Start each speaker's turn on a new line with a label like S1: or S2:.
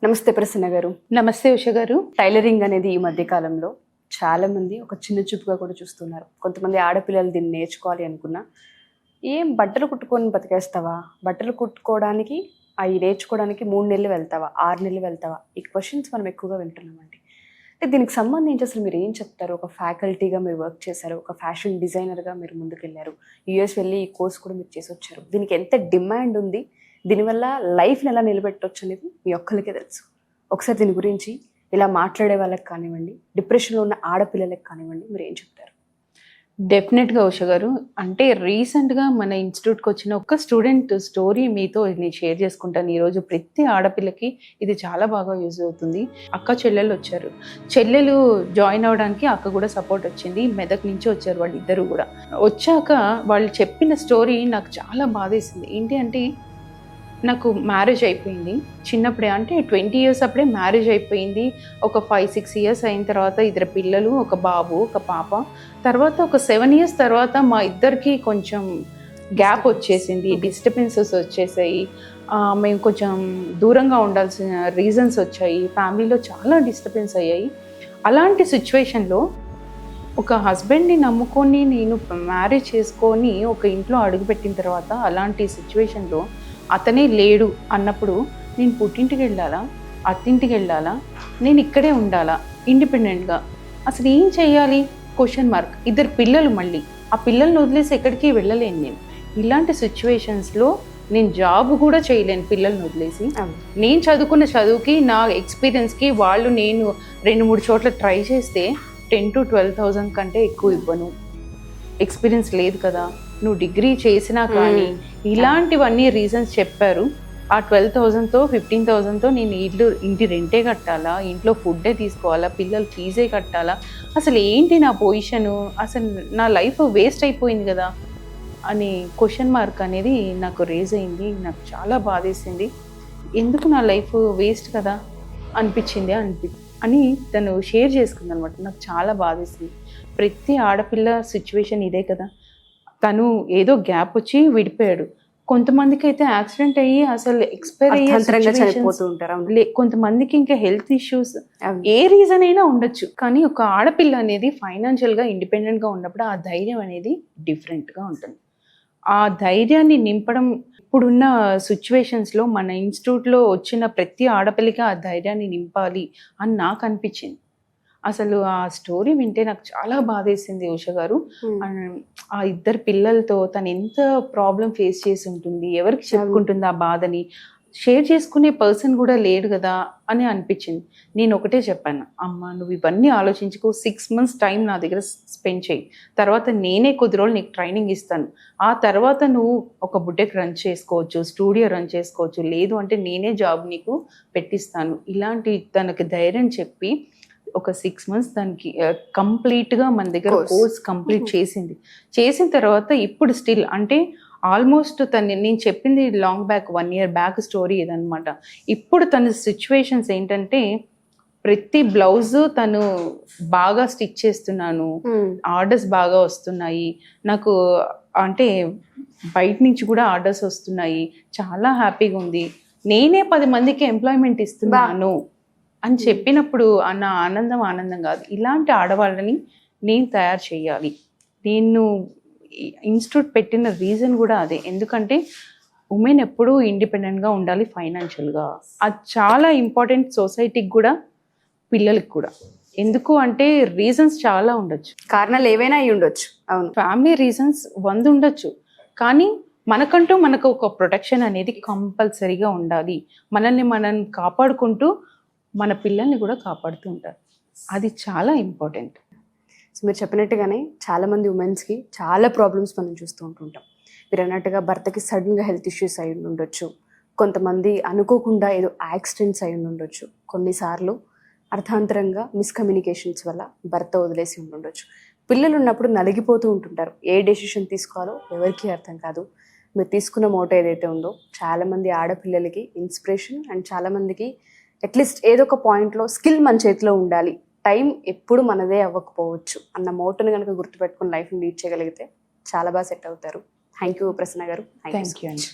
S1: నమస్తే ప్రసన్న గారు.
S2: నమస్తే ఉష గారు.
S1: టైలరింగ్ అనేది ఈ మధ్య కాలంలో చాలా మంది ఒక చిన్న చూపుగా కూడా చూస్తున్నారు. కొంతమంది ఆడపిల్లలు దీన్ని నేర్చుకోవాలి అనుకున్నా, ఏం బట్టలు కుట్టుకొని బతికేస్తావా, బట్టలు కుట్టుకోవడానికి అవి నేర్చుకోవడానికి 3 నెలలు వెళ్తావా, 6 నెలలు వెళ్తావా, ఈ క్వశ్చన్స్ మనం ఎక్కువగా వింటున్నామండి. అంటే దీనికి సంబంధించి అసలు మీరు ఏం చెప్తారు? ఒక ఫ్యాకల్టీగా మీరు వర్క్ చేశారు, ఒక ఫ్యాషన్ డిజైనర్గా మీరు ముందుకెళ్ళారు, యూఎస్ వెళ్ళి ఈ కోర్స్ కూడా మీరు చేసి వచ్చారు. దీనికి ఎంత డిమాండ్ ఉంది, దీనివల్ల లైఫ్ని ఎలా నిలబెట్టవచ్చు అనేది మీ ఒక్కరికే తెలుసు. ఒకసారి దీని గురించి ఇలా మాట్లాడే వాళ్ళకి కానివ్వండి, డిప్రెషన్లో ఉన్న ఆడపిల్లలకు కానివ్వండి, మీరు ఏం చెప్తారు?
S2: డెఫినెట్గా ఉష గారు. అంటే రీసెంట్గా మన ఇన్స్టిట్యూట్కి వచ్చిన ఒక స్టూడెంట్ స్టోరీ మీతో నేను షేర్ చేసుకుంటాను. ఈరోజు ప్రతి ఆడపిల్లకి ఇది చాలా బాగా యూజ్ అవుతుంది. అక్క చెల్లెలు వచ్చారు. చెల్లెలు జాయిన్ అవ్వడానికి అక్క కూడా సపోర్ట్ వచ్చింది. మెదక్ నుంచి వచ్చారు వాళ్ళిద్దరూ కూడా. వచ్చాక వాళ్ళు చెప్పిన స్టోరీ నాకు చాలా బాధేసింది. ఏంటి అంటే, నాకు మ్యారేజ్ అయిపోయింది చిన్నప్పుడే, అంటే 20 years అప్పుడే మ్యారేజ్ అయిపోయింది. ఒక 5-6 years అయిన తర్వాత 2 పిల్లలు, ఒక బాబు, ఒక పాప. తర్వాత ఒక 7 years తర్వాత మా ఇద్దరికి కొంచెం గ్యాప్ వచ్చేసింది, డిస్టర్బెన్సెస్ వచ్చేసాయి. మేము కొంచెం దూరంగా ఉండాల్సిన రీజన్స్ వచ్చాయి. ఫ్యామిలీలో చాలా డిస్టర్బెన్స్ అయ్యాయి. అలాంటి సిచ్యువేషన్లో ఒక హస్బెండ్ని నమ్ముకొని నేను మ్యారేజ్ చేసుకొని ఒక ఇంట్లో అడుగుపెట్టిన తర్వాత, అలాంటి సిచ్యువేషన్లో అతనే లేడు అన్నప్పుడు నేను పుట్టింటికి వెళ్ళాలా, అత్తింటికి వెళ్ళాలా, నేను ఇక్కడే ఉండాలా ఇండిపెండెంట్గా? అసలు ఏం చేయాలి? Question mark. 2 పిల్లలు, మళ్ళీ ఆ పిల్లల్ని వదిలేసి ఎక్కడికి వెళ్ళలేను నేను. ఇలాంటి సిచ్యువేషన్స్లో నేను జాబ్ కూడా చేయలేను పిల్లల్ని వదిలేసి. నేను చదువుకున్న చదువుకి, నా ఎక్స్పీరియన్స్కి వాళ్ళు నేను 2-3 చోట్ల ట్రై చేస్తే 10,000 to 12,000 కంటే ఎక్కువ ఇవ్వను. ఎక్స్పీరియన్స్ లేదు కదా, నువ్వు డిగ్రీ చేసినా కానీ, ఇలాంటివన్నీ రీజన్స్ చెప్పారు. ఆ 12,000తో 15,000తో నేను ఇంటి రెంటే కట్టాలా, ఇంట్లో ఫుడ్డే తీసుకోవాలా, పిల్లలు ఫీజే కట్టాలా, అసలు ఏంటి నా పొజిషను, అసలు నా లైఫ్ వేస్ట్ అయిపోయింది కదా అని క్వశ్చన్ మార్క్ అనేది నాకు రేజ్ అయింది. నాకు చాలా బాధేసింది. ఎందుకు నా లైఫ్ వేస్ట్ కదా అనిపించింది అని తను షేర్ చేసుకుంది అనమాట. నాకు చాలా బాధేసింది. ప్రతి ఆడపిల్ల సిచ్యువేషన్ ఇదే కదా. తను ఏదో గ్యాప్ వచ్చి విడిపోయాడు. కొంతమందికి అయితే యాక్సిడెంట్ అయ్యి అసలు ఎక్స్పైర్ అయ్యే, కొంతమందికి ఇంకా హెల్త్ ఇష్యూస్, ఏ రీజన్ అయినా ఉండొచ్చు. కానీ ఒక ఆడపిల్ల అనేది ఫైనాన్షియల్గా ఇండిపెండెంట్గా ఉన్నప్పుడు ఆ ధైర్యం అనేది డిఫరెంట్గా ఉంటుంది. ఆ ధైర్యాన్ని నింపడం ఇప్పుడున్న సిచ్యువేషన్స్లో మన ఇన్స్టిట్యూట్లో వచ్చిన ప్రతి ఆడపిల్లకి ఆ ధైర్యాన్ని నింపాలి అని నాకు అనిపించింది. అసలు ఆ స్టోరీ వింటే నాకు చాలా బాధేసింది ఉష గారు. ఆ 2 పిల్లలతో తను ఎంత ప్రాబ్లం ఫేస్ చేసి ఉంటుంది, ఎవరికి చెప్పుకుంటుంది ఆ బాధని, షేర్ చేసుకునే పర్సన్ కూడా లేడు కదా అని అనిపించింది. నేను ఒకటే చెప్పాను, అమ్మ నువ్వు ఇవన్నీ ఆలోచించుకో, 6 months టైం నా దగ్గర స్పెండ్ చేయి, తర్వాత నేనే కొద్ది రోజులు నీకు ట్రైనింగ్ ఇస్తాను, ఆ తర్వాత నువ్వు ఒక బుటెక్ రన్ చేసుకోవచ్చు, స్టూడియో రన్ చేసుకోవచ్చు, లేదు అంటే నేనే జాబ్ నీకు పెట్టిస్తాను. ఇలాంటి తనకి ధైర్యం చెప్పి ఒక 6 months దానికి కంప్లీట్గా మన దగ్గర కోర్స్ కంప్లీట్ చేసిన తర్వాత ఇప్పుడు స్టిల్ అంటే ఆల్మోస్ట్ నేను చెప్పింది long back 1 year back story ఇదనమాట. ఇప్పుడు తన సిచ్యువేషన్స్ ఏంటంటే, ప్రతి బ్లౌజ్ తను బాగా స్టిచ్ చేస్తున్నాను, ఆర్డర్స్ బాగా వస్తున్నాయి నాకు, అంటే బయట నుంచి కూడా ఆర్డర్స్ వస్తున్నాయి, చాలా హ్యాపీగా ఉంది, నేనే 10 మందికి ఎంప్లాయ్మెంట్ ఇస్తున్నాను అని చెప్పినప్పుడు నా ఆనందం కాదు. ఇలాంటి ఆడవాళ్ళని నేను తయారు చేయాలి. నేను ఇన్స్టిట్యూట్ పెట్టిన రీజన్ కూడా అదే. ఎందుకంటే ఉమెన్ ఎప్పుడూ ఇండిపెండెంట్గా ఉండాలి ఫైనాన్షియల్గా. అది చాలా ఇంపార్టెంట్ సొసైటీకి కూడా, పిల్లలకి కూడా. ఎందుకు అంటే రీజన్స్ చాలా ఉండొచ్చు,
S1: కారణాలు ఏవైనా అయి ఉండొచ్చు. అవును,
S2: ఫ్యామిలీ రీజన్స్ 100 ఉండొచ్చు. కానీ మనకు ఒక ప్రొటెక్షన్ అనేది కంపల్సరీగా ఉండాలి. మనల్ని మనం కాపాడుకుంటూ మన పిల్లల్ని కూడా కాపాడుతూ ఉంటారు. అది చాలా ఇంపార్టెంట్.
S1: సో మీరు చెప్పినట్టుగానే చాలామంది ఉమెన్స్కి చాలా ప్రాబ్లమ్స్ మనం చూస్తూ ఉంటుంటాం. మీరు అన్నట్టుగా భర్తకి సడన్గా హెల్త్ ఇష్యూస్ అయి ఉండొచ్చు, కొంతమంది అనుకోకుండా ఏదో యాక్సిడెంట్స్ అయి ఉండొచ్చు, కొన్నిసార్లు అర్థాంతరంగా మిస్కమ్యూనికేషన్స్ వల్ల భర్త వదిలేసి ఉండొచ్చు. పిల్లలు ఉన్నప్పుడు నలిగిపోతూ ఉంటుంటారు. ఏ డెసిషన్ తీసుకోవాలో ఎవరికీ అర్థం కాదు. మీరు తీసుకున్న మోటో ఏదైతే ఉందో చాలామంది ఆడపిల్లలకి ఇన్స్పిరేషన్, అండ్ చాలామందికి అట్లీస్ట్ ఏదో ఒక పాయింట్లో స్కిల్ మన చేతిలో ఉండాలి, టైం ఎప్పుడు మనదే అవ్వకపోవచ్చు అన్న మోటోని కనుక గుర్తుపెట్టుకుని లైఫ్ని లీడ్ చేయగలిగితే చాలా బాగా సెట్ అవుతారు. థ్యాంక్ యూ ప్రసన్న గారు.
S2: థ్యాంక్ యూ అండి.